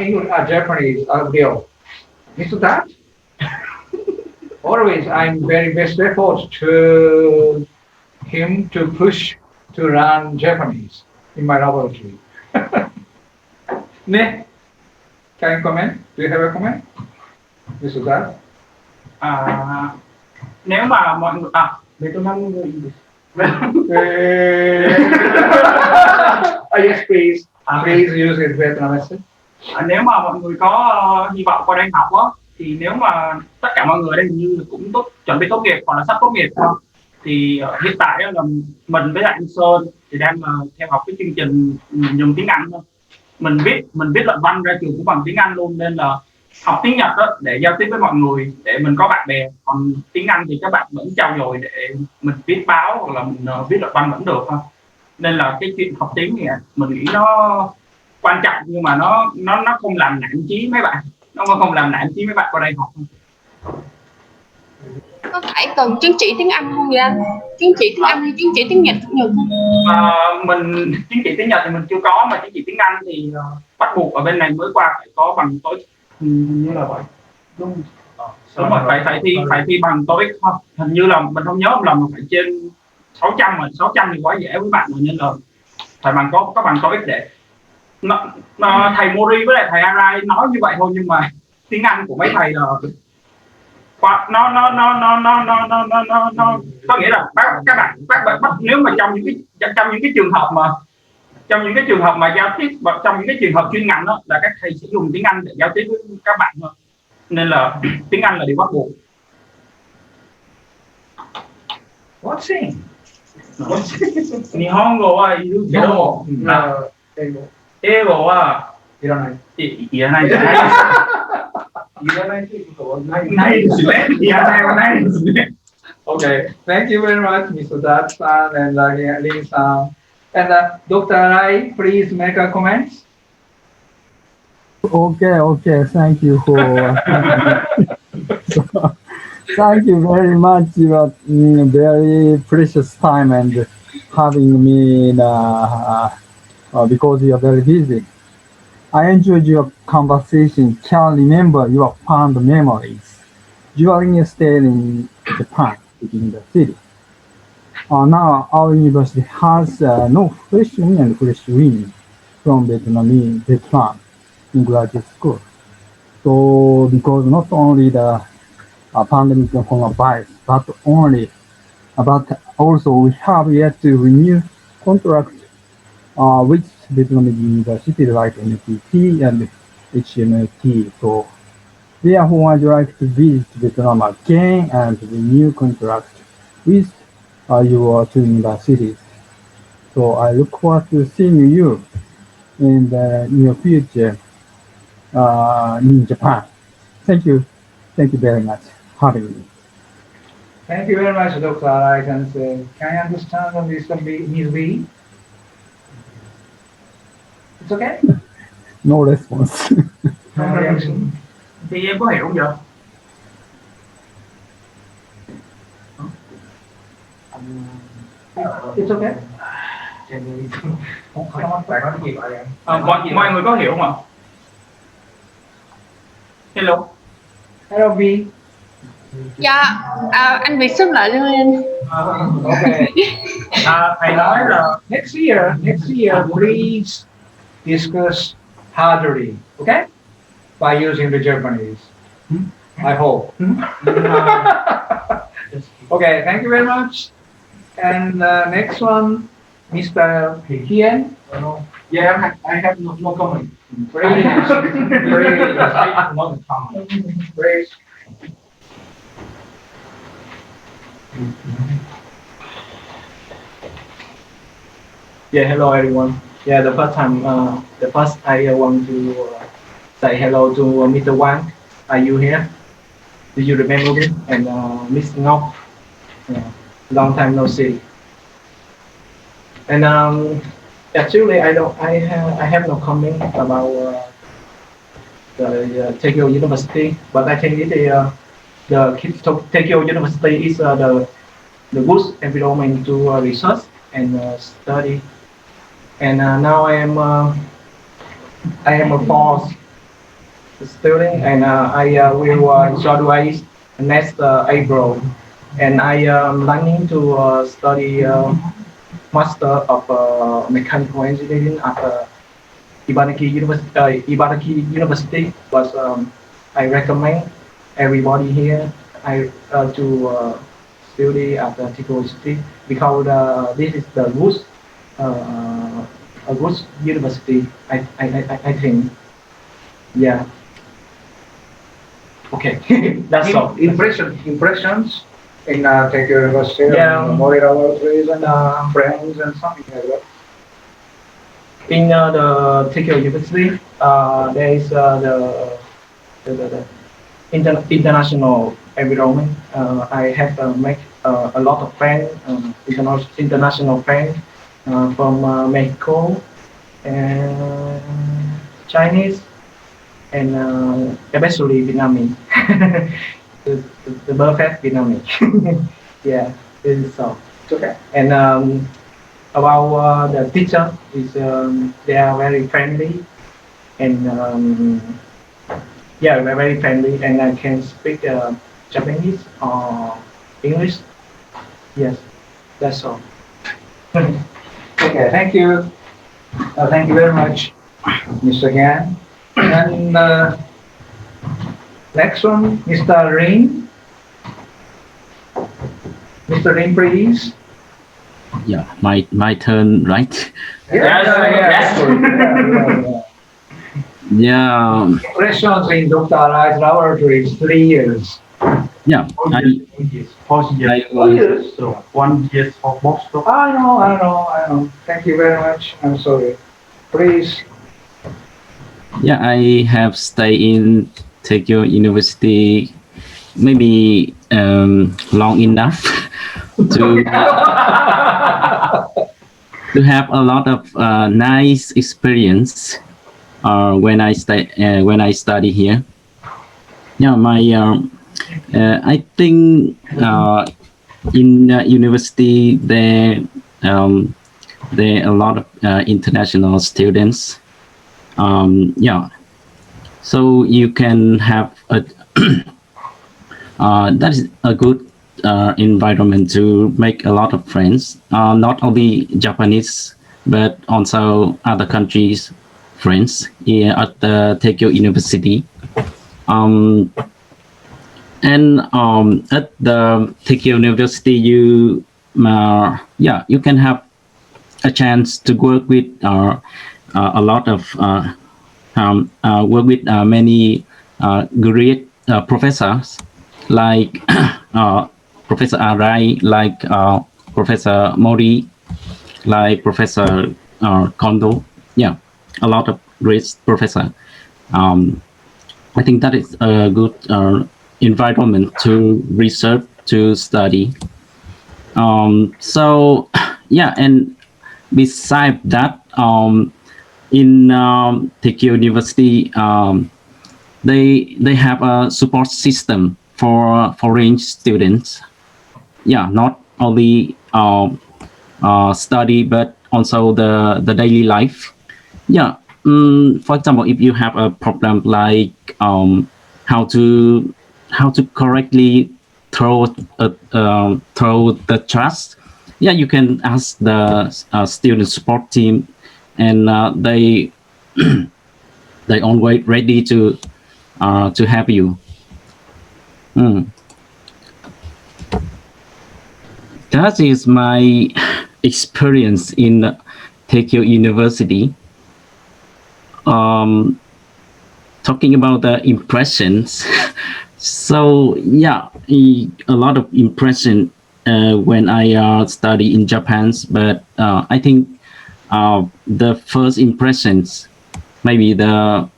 Speaker 1: Japanese as well. Mr. That? Always, I'm very best effort to him to push to learn Japanese in my laboratory. Ne? Can you comment? Do you have a comment, Mr. That?
Speaker 13: Nếu mà mọi người để tôi nói người
Speaker 1: Yes, please. Please use it Vietnamese.
Speaker 13: Nếu mà mọi người có hy vọng qua đây học á, thì nếu mà tất cả mọi người ở đây như cũng chuẩn bị tốt nghiệp hoặc là sắp tốt nghiệp thì hiện tại là mình với lại anh Sơn thì đang theo học cái chương trình dùng tiếng Anh thôi. Mình viết luận văn ra trường cũng bằng tiếng Anh luôn, nên là học tiếng Nhật đó để giao tiếp với mọi người, để mình có bạn bè. Còn tiếng Anh thì các bạn vẫn trau dồi để mình viết báo hoặc là mình viết luận văn vẫn được thôi. Nên là cái chuyện học tiếng này mình nghĩ nó quan trọng, nhưng mà nó không làm nản chí mấy bạn, nó không làm nản chí mấy bạn qua đây học.
Speaker 15: Có phải cần chứng chỉ tiếng Anh không vậy anh? Chứng chỉ tiếng Anh hay chứng chỉ tiếng Nhật cũng được không?
Speaker 13: Mình chứng chỉ tiếng Nhật thì mình chưa có, mà chứng chỉ tiếng Anh thì bắt buộc ở bên này mới qua phải có bằng TOEIC, như là vậy. Đúng rồi, phải thi bằng TOEIC không? Hình như là mình không nhớ không lầm, phải trên 600 mà 600 thì quá dễ với bạn rồi, nên là phải có bằng TOEIC để thầy Mori với lại thầy Arai nói như vậy thôi, nhưng mà tiếng Anh của mấy thầy là nó có nghĩa là các bạn nếu mà trong những cái trường hợp mà giao tiếp, trong những cái trường hợp chuyên ngành đó là các thầy sẽ dùng tiếng Anh để giao tiếp với các bạn thôi, nên là tiếng Anh là điều bắt buộc.
Speaker 1: What's in?
Speaker 13: 日本語はいるけど、英語はいらない。いらないじゃないですか。いらないということはないですね。いらないはないですね。
Speaker 1: Okay, thank you very much, Mr. Dat-san and Lin-san. And Dr. Arai, please make a comment.
Speaker 12: Okay, thank you for thank you very much. You are very precious time and having me because you are very busy. I enjoyed your conversation. Can remember your fond memories during your stay in Japan, in the city. Now our university has no freshman and fresh women from Vietnam in graduate school. So because not only the pandemic coronavirus, but also we have yet to renew contract with Vietnamese universities like NTT and HMT. So therefore, I'd like to visit Vietnam again and renew contract with your two universities. So I look forward to seeing you in the near future in Japan. Thank you very much for having me.
Speaker 1: Thank you very much, Dr. Arai. Can you understand Mr. Ms. B? It's okay?
Speaker 12: No response.
Speaker 1: No reaction.
Speaker 13: Thì em có hiểu không vậy?
Speaker 1: It's okay.
Speaker 13: Mọi người có hiểu không ạ? Hello.
Speaker 1: Hello B.
Speaker 15: Dạ, anh Việt xếp lại cho em.
Speaker 1: Okay.
Speaker 13: Thầy nói là
Speaker 1: next year, please discuss harderly, okay? By using the Japanese. I hope. Okay, thank you very much. And next one, Mr. Hien.
Speaker 11: Yeah, I have no comment.
Speaker 1: Please. Please.
Speaker 11: Yeah, hello everyone. Yeah, the first I want to say hello to Mr. Wang. Are you here? Do you remember me? And Miss Ngọc. Long time no see. And actually, I have no comment about the Teikyo University, but I think the Teikyo University is the good environment to research and study. And now I am a fourth student, and I will graduate next April. And I am planning to study Master of Mechanical Engineering at Ibaraki University. But I recommend everybody here to study at the Teikyo University, because this is the good a good university. I think. Yeah. Okay. That's all.
Speaker 1: Impressions in Teikyo University,
Speaker 13: Yeah.
Speaker 1: Mori laboratories and friends and something like that.
Speaker 13: In the Teikyo University, there is the international environment. I have met a lot of friends, international friends from Mexico and Chinese and especially Vietnamese. the perfect Vietnamese. Yeah, this is so.
Speaker 1: It's okay.
Speaker 13: And about the teacher is they are very friendly and yeah, they're very friendly and I can speak Japanese or English. Yes, that's all.
Speaker 1: Okay, thank you. Thank you very much, Mr. Gan. And next one, Mr. Rin. Mr. Rin, please.
Speaker 16: Yeah, my turn, right? Yeah.
Speaker 1: Impressions in Dr. Rai's laboratory is 3 years.
Speaker 16: Yeah.
Speaker 13: 4 years.
Speaker 1: 4 years.
Speaker 13: So 1 year for postdoc.
Speaker 1: I know. Thank you very much. I'm sorry. Please.
Speaker 16: Yeah, I have stayed in Teikyo University maybe long enough to have a lot of nice experience when I study here. Yeah, I think in university there are a lot of international students. Yeah, so you can have a that is a good environment to make a lot of friends, not only Japanese but also other countries friends here at the Teikyo University. And at the Teikyo University, you can have a chance to work with a lot of work with many great professors like Professor Arai, like Professor Mori, like Professor Kondo. Yeah, a lot of great professor. I think that is a good environment to research, to study. So yeah, and besides that, in Teikyo University, they have a support system for foreign students. Yeah, not only study but also the daily life. Yeah. For example, if you have a problem like how to correctly throw the trash, yeah, you can ask the student support team, and they always ready to help you. That is my experience in Teikyo University. Talking about the impressions, so yeah, a lot of impression when I study in Japan, but I think the first impressions, maybe the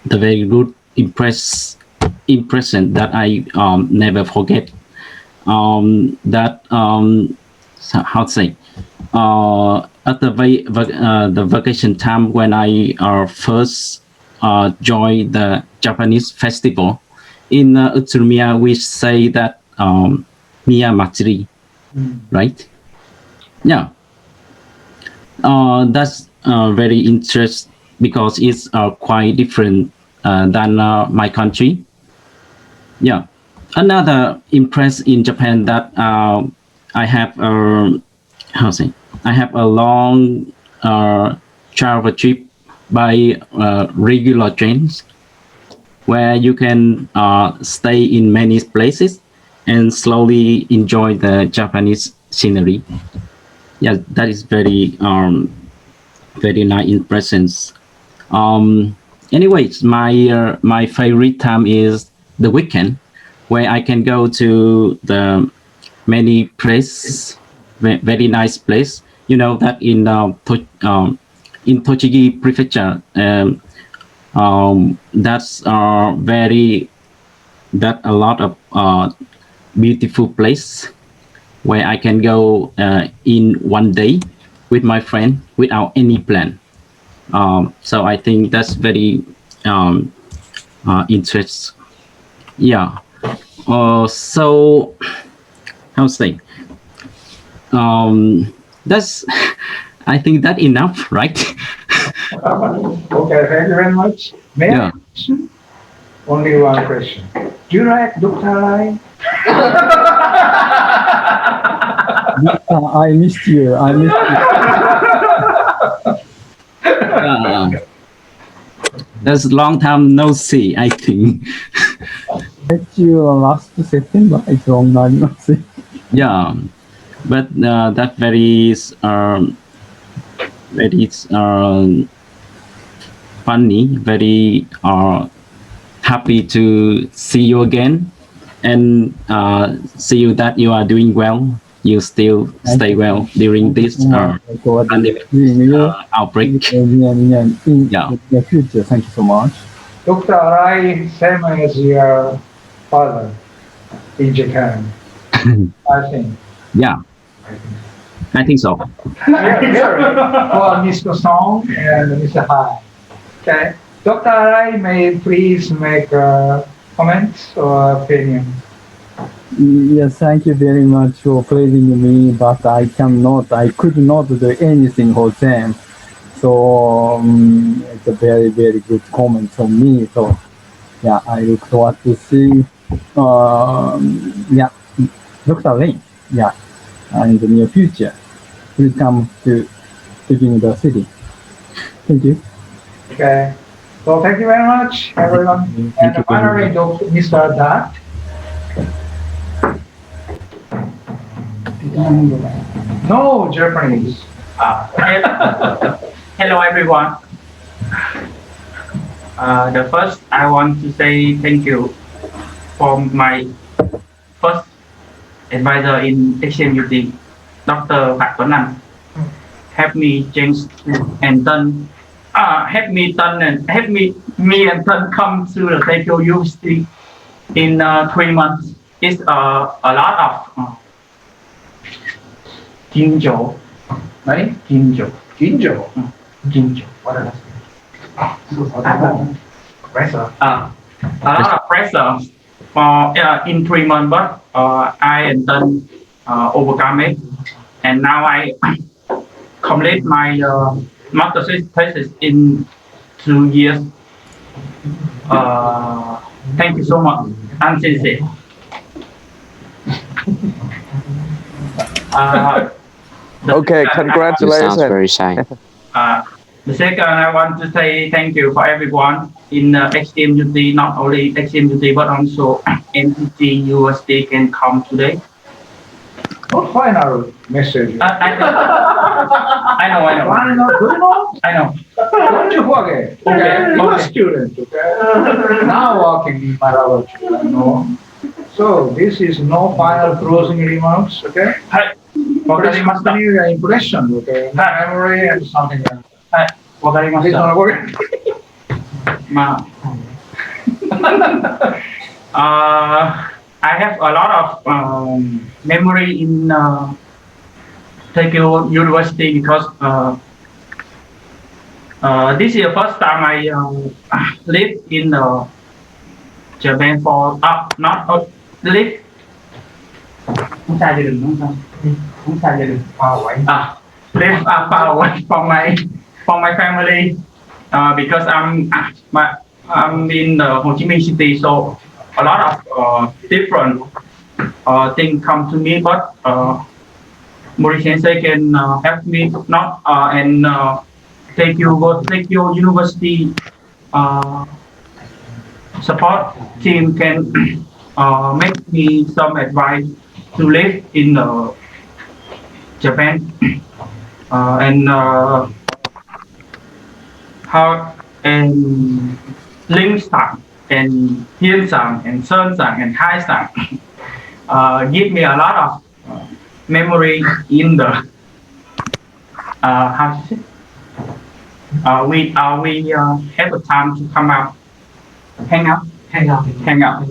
Speaker 16: very good impression that I never forget. That how to say, at the vacation time when I first joined the Japanese festival in Utsunomiya, we say that Miya Matsuri, right? Yeah, that's very interesting because it's quite different than my country. Yeah, another impress in Japan that I have how to say, I have a long travel trip by regular trains where you can stay in many places and slowly enjoy the Japanese scenery. Yeah, that is very nice impressions. Anyways, my favorite time is the weekend where I can go to the many place, very nice place. You know that in Tochigi Prefecture, that's very that a lot of beautiful place where I can go in one day with my friend without any plan. So I think that's very interest. Yeah. So how to say? That's I think that enough, right?
Speaker 1: Okay, thank you very much. May I
Speaker 16: Yeah.
Speaker 1: ask a question? Only one question. Do you like Dr. Rai?
Speaker 12: I missed you. I missed you.
Speaker 16: That's a long time no see, I think.
Speaker 12: Met you last September. It's long time no see.
Speaker 16: Yeah, but that very very funny, very happy to see you again, and see you that you are doing well. You still stay well during this pandemic outbreak.
Speaker 12: In the future. Thank you so much.
Speaker 1: Dr. Rai, same as your father in Japan, I think.
Speaker 16: Yeah, I think so.
Speaker 1: For Mr. Song and Mr. Hai. Okay. Dr. Rai, may you please make comments or opinion?
Speaker 12: Yes, thank you very much for praising me, but I could not do anything for them. So it's a very, very good comment from me. So yeah, I look forward to see, Dr. Lin, in the near future, will come to University. Thank you.
Speaker 1: Okay. So thank you very much, everyone. And finally, Mr. Dat. No Japanese.
Speaker 13: Hello everyone. The first I want to say thank you for my first advisor in HMUT, Dr. Phạm Tuấn Anh. Help me change and turn, me and turn come to the Teikyo University in 3 months. It's a lot of Ginjo. Right? Ginjo.
Speaker 1: Ginjo.
Speaker 13: Ginjo.
Speaker 1: What else? Pressure.
Speaker 13: A lot of pressure for in 3 months, but I and then overcome it, and now I complete my master's thesis in 2 years. Thank you so much, and Sensei.
Speaker 5: Okay, congratulations. Sounds very shy.
Speaker 13: The second, I want to say thank you for everyone in XMUT, not only XMUT, but also NTT University can come today.
Speaker 1: What final message?
Speaker 13: I know. I know.
Speaker 1: Don't you forget. Okay. You're a student, okay? Now working in biology, no? So this is no final closing remarks, okay? Please continue your impression, okay? Memory and something else. Please don't worry.
Speaker 13: I have a lot of memory in Teikyo University because this is the first time I live in Japan for live. Live far away from my family because I'm in the Ho Chi Minh City, so a lot of different things come to me, but Mori Sensei can help me not and Teikyo University support team can make me some advice to live in Japan and how and link time and Hien-san and Sun-san and Hai-san give me a lot of memory in the how to say we have a time to come out, hang out, hang out.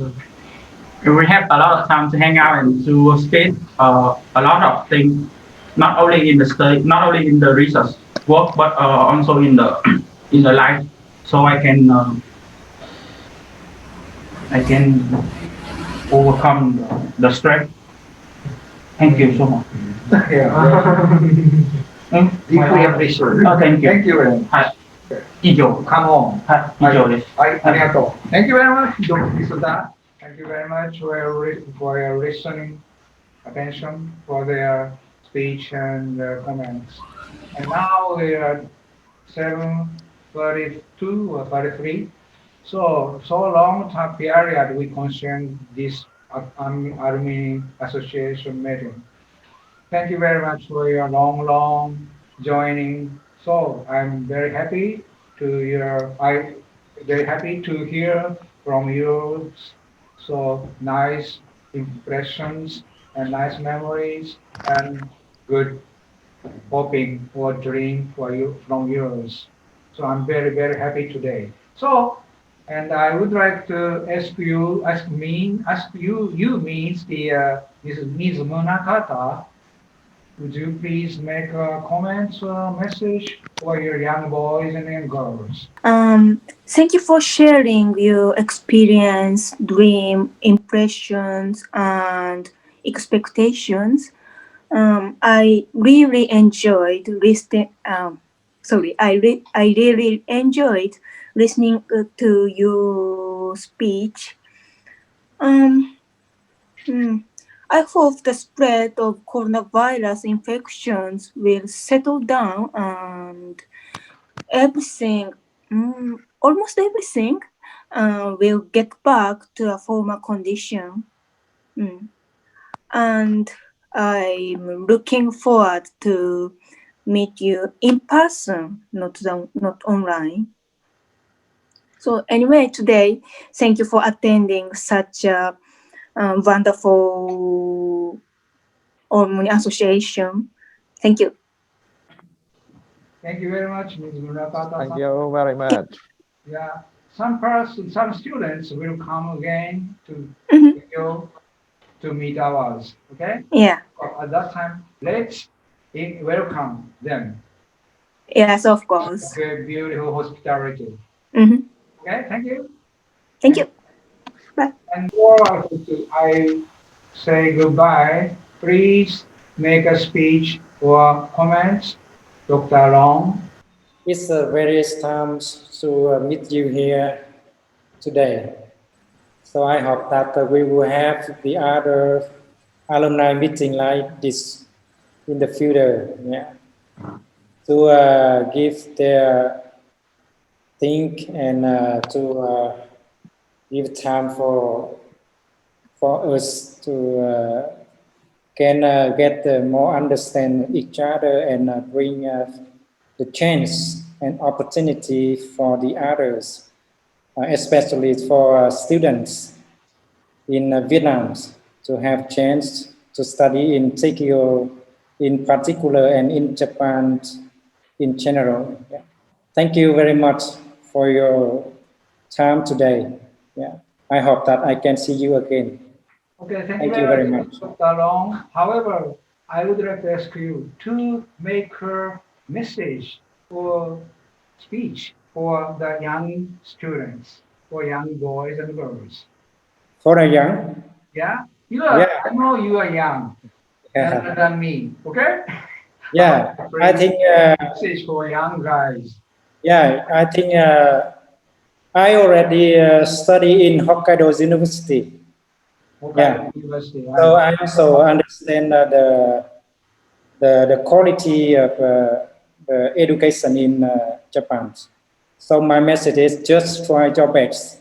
Speaker 13: We have a lot of time to hang out and to spend a lot of things, not only in the study, not only in the research work, but also in the in the life. So I can overcome the stress. Thank you so much.
Speaker 1: Deeply appreciate.
Speaker 13: Oh, thank you.
Speaker 1: Thank you very much.
Speaker 13: 以上。
Speaker 1: Come on.
Speaker 13: 以上です。
Speaker 1: ありがとう。Thank you very much, Dr. Kisota. Thank you very much for your listening attention, for their speech and comments. And now we are 7:32 or 33. So long time period we consumed this Alumni Association meeting. Thank you very much for your long joining. So I'm very happy to hear from you. So nice impressions and nice memories and good hoping or dream for you from yours. So I'm very happy today. So, and I would like to ask you means the Ms. Munakata. Would you please make a comment or message for your young boys and young girls?
Speaker 17: Thank you for sharing your experience, dream, impressions, and expectations. I really enjoyed listening. I really enjoyed listening to your speech. I hope the spread of coronavirus infections will settle down and everything, almost everything, will get back to a former condition. And I'm looking forward to meet you in person, not online. So anyway, today, thank you for attending such a wonderful Alumni Association. Thank you.
Speaker 1: Thank you very much, Ms. Murakata.
Speaker 4: Thank you very much.
Speaker 1: Yeah, some students will come again to meet ours. Okay.
Speaker 17: Yeah.
Speaker 1: At that time, let's welcome them.
Speaker 17: Yes, of course.
Speaker 1: Okay, beautiful hospitality. Okay, thank you.
Speaker 17: Thank you. Bye.
Speaker 1: And before I say goodbye, please make a speech or comments, Dr. Long.
Speaker 18: It's various times to meet you here today. So I hope that we will have the other alumni meeting like this in the future. Yeah. To give their think and to give time for us to can get more understand each other and bring the chance and opportunity for the others, especially for students in Vietnam to have chance to study in Teikyo in particular and in Japan in general. Yeah. Thank you very much for your time today. Yeah. I hope that I can see you again.
Speaker 1: Okay,
Speaker 18: thank you very much.
Speaker 1: Dr. Long. However, I would like to ask you to make a message or speech for the young students, for young boys and girls.
Speaker 18: For a young?
Speaker 1: Yeah, I know you are young, younger than me. Okay.
Speaker 18: Yeah, I think
Speaker 1: message for young guys.
Speaker 18: Yeah, I think I already study in Hokkaido University.
Speaker 1: University, right?
Speaker 18: So I also understand the quality of education in Japan. So my message is just try your best,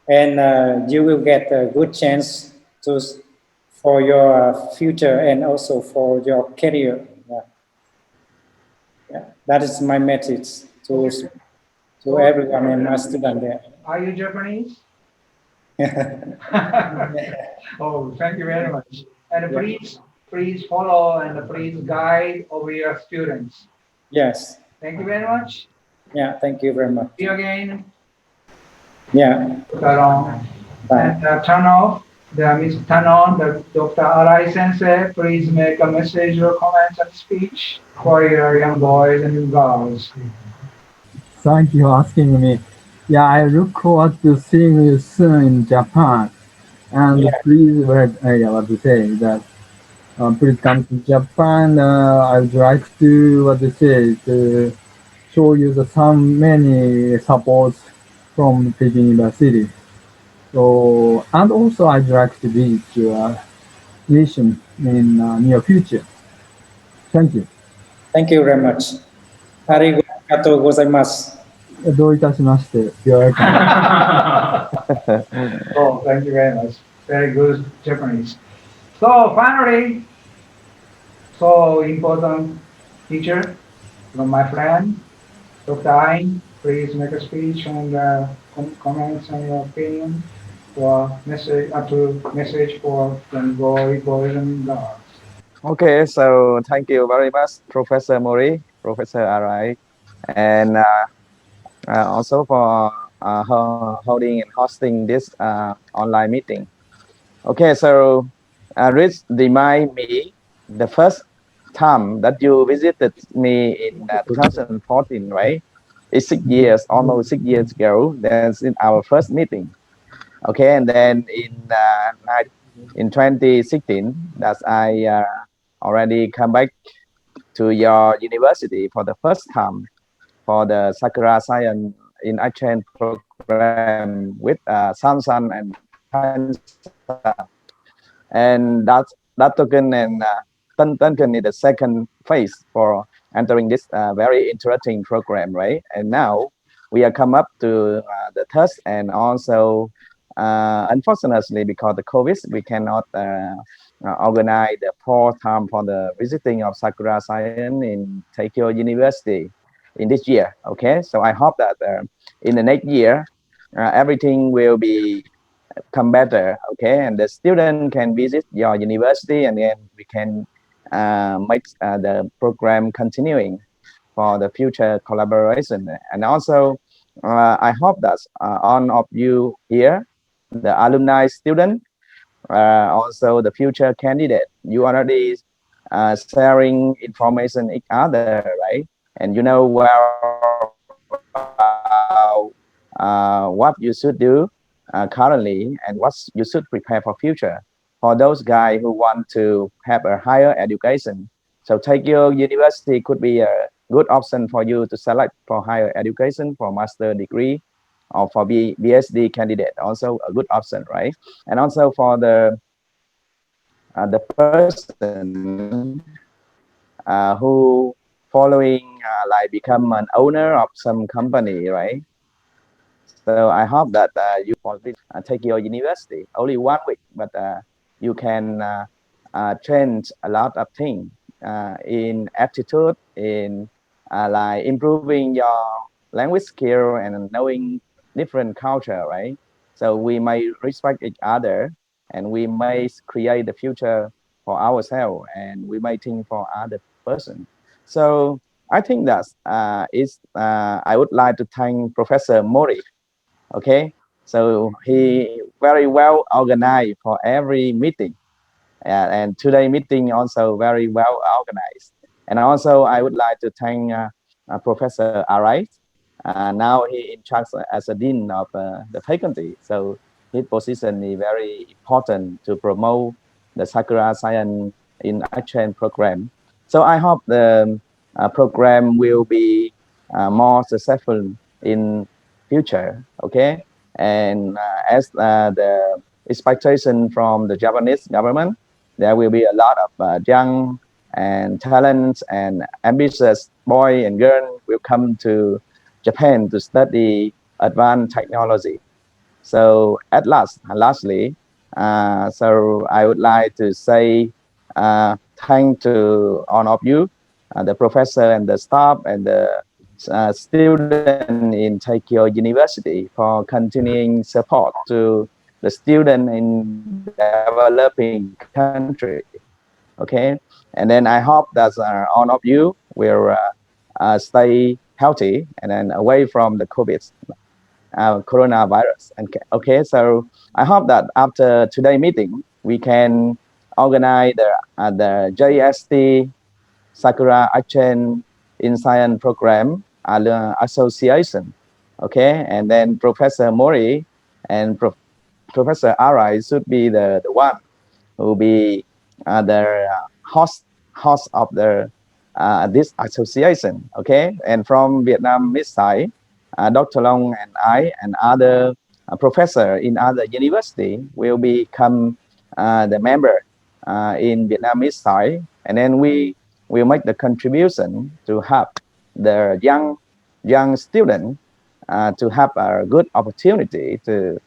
Speaker 18: and you will get a good chance for your future and also for your career. Yeah, that is my message to everyone and my student there.
Speaker 1: Are you Japanese? Oh, thank you very much. And
Speaker 18: Yeah.
Speaker 1: please follow and please guide over your students.
Speaker 18: Yes.
Speaker 1: Thank you very much.
Speaker 18: Yeah. Thank you very much.
Speaker 1: See you again.
Speaker 18: Yeah.
Speaker 1: Long.
Speaker 18: Bye.
Speaker 1: And turn off turn on the Dr. Arai Sensei. Please make a message or comment and speech for your young boys and young girls.
Speaker 12: Thank you for asking me. Yeah, I look forward to seeing you soon in Japan. And
Speaker 18: Yeah.
Speaker 12: please, I want to say that please come to Japan. I would like to, what to say, to show you the some many supports from Teikyo University. So, and also I'd like to visit your nation in near future. Thank you.
Speaker 18: Thank you very much. Arigatou gozaimasu.
Speaker 12: どういたしまして。You're welcome.
Speaker 1: Oh, thank you very much. Very good Japanese. So finally, so important teacher from my friend, Dr. Ain, please make a speech and comments and your opinion for message for young boys and girls.
Speaker 19: Okay, so thank you very much, Professor Mori, Professor Arai, and also for holding and hosting this online meeting. Okay, so Rich, remind me the first time that you visited me in 2014, right? It's 6 years, almost 6 years ago. That's in our first meeting. Okay, and then in 2016, that I already come back to your university for the first time for the Sakura Science in Action program with Samsung and Hansa. And that token and Duncan is the second phase for entering this very interesting program, right? And now we are come up to the test, and also unfortunately because the COVID, we cannot organize the fourth time for the visiting of Sakura Science in Teikyo University in this year. Okay, so I hope that in the next year everything will be come better. Okay, and the student can visit your university, and then we can make the program continuing for the future collaboration. And also I hope that all of you here, the alumni student, also the future candidate, you already sharing information each other, right? And you know what you should do currently and what you should prepare for future for those guys who want to have a higher education. So Teikyo University could be a good option for you to select for higher education, for master degree, or for BSD candidate, also a good option, right? And also for the person who following like become an owner of some company, right? So I hope that you will take your university only 1 week, but you can change a lot of things in aptitude, in like improving your language skill and knowing different culture, right? So we may respect each other, and we may create the future for ourselves, and we may think for other person. So I think that I would like to thank Professor Mori. Okay, so he very well organized for every meeting, and today meeting also very well organized. And also I would like to thank Professor Arai. Now he in charge as a dean of the faculty, so his position is very important to promote the Sakura Science in Action program. So I hope the program will be more successful in future. Okay, and as the expectation from the Japanese government, there will be a lot of young and talents and ambitious boy and girl will come to Japan to study advanced technology. So lastly, so I would like to say thank to all of you, the professor and the staff and the student in Teikyo University for continuing support to the student in developing country. Okay, and then I hope that all of you will stay healthy and then away from the COVID coronavirus. And okay, so I hope that after today's meeting, we can organize the JST Sakura in Science Program Association. Okay, and then Professor Mori and Professor Arai should be the one who will be the host of the this association. Okay, and from Vietnam Miss side, Dr. Long and I and other professor in other university will become the member in Vietnamese side, and then we will make the contribution to help the young student to have a good opportunity to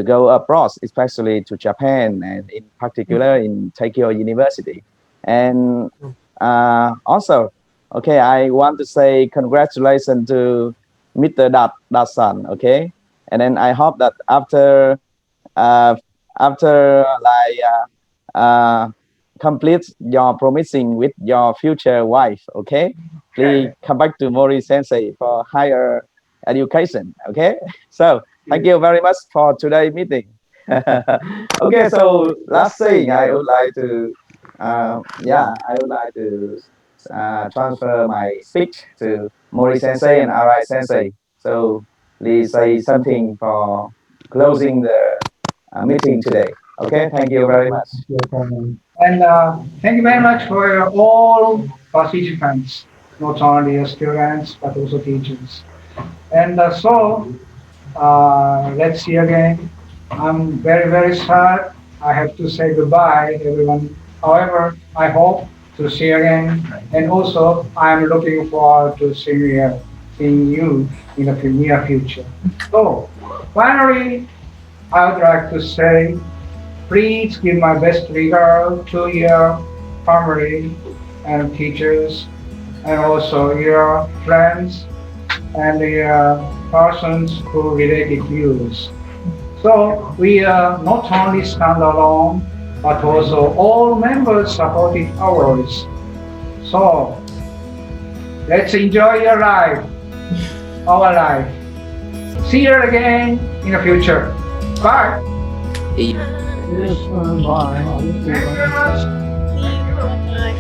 Speaker 19: go abroad, especially to Japan and in particular in Teikyo University. And also, okay, I want to say congratulations to Mr. Dasan, okay? And then I hope that uh, after like complete your promising with your future wife, okay? Please come back to Mori Sensei for higher education, okay? So thank you very much for today's meeting. Okay, so last thing I would like to, I would like to transfer my speech to Mori Sensei and Arai Sensei. So please say something for closing the meeting today. Okay, thank you very much.
Speaker 1: And thank you very much for all participants, not only students but also teachers. And let's see again. I'm very, very sad. I have to say goodbye, everyone. However, I hope to see you again. And also, I'm looking forward to seeing you in the near future. So, finally, I would like to say, please give my best regard to your family and teachers, and also your friends and the persons who related to you. So we not only stand alone, but also all members supported ours. So let's enjoy your life, our life. See you again in the future. Bye.
Speaker 12: Yes, bye.
Speaker 17: Bye.